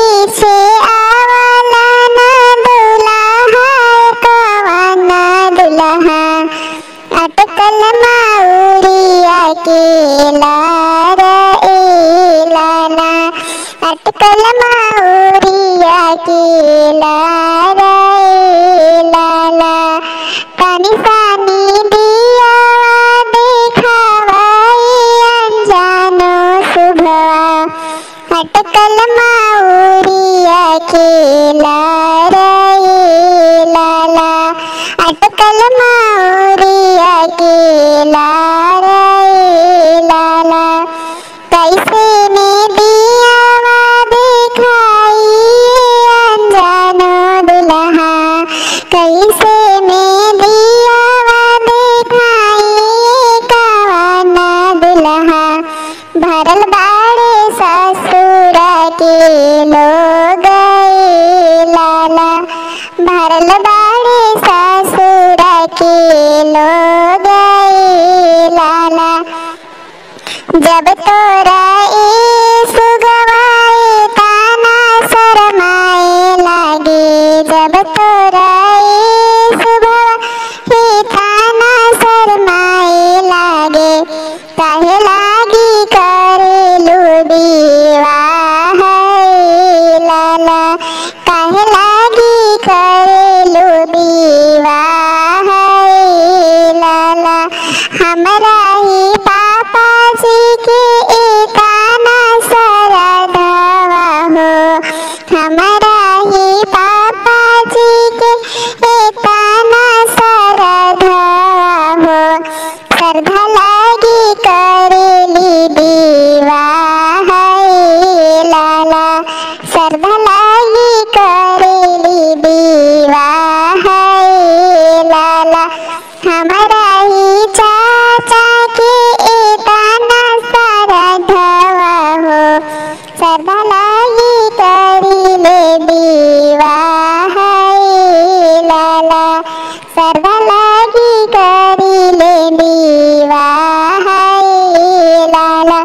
पीछे आवला ना दुल्हा कवना दुल्हा अटकल माउरिया के लार ए लाला अटकल माउरिया के लार ए लाला पानी पानी दिया देखावाई अनजानो सुभवा अटकल माउरिया के लार ए लाला अटकल माउरिया के लार ए लाला कैसे ने दिया दिखाई अनजानो दुल्हा कैसे में दिया दिखाई कवना दुल्हा भरल बाड़े ससुर के लोग लाला भरल बाड़े ससुर के लोग लाला जब तोरा सुगवाए ताना शरमाए लागे जब तोरा सुगवाए ताना शरमाए लागे काहे लागी करेलू विवाह लाला काहे लागी करेलू विवाह लाला हमरा ही पापा जी के एकाना सरधवा हो हमरा ही पापा जी के एकाना सरधवा हो श्रद्धा लागी करेली विवाह लाला श्रद्धा लागी करेली विवाह लाला हमारा ही चाचा के एकाना सरधवा हो श्रद्धा लागी करेले विवाह लाला श्रद्धा लागी करेले विवाह लाला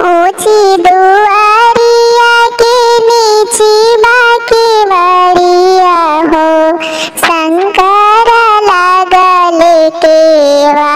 ऊंची दुआरिया के नीची बाकी बड़िया हो शंकर लागल केवा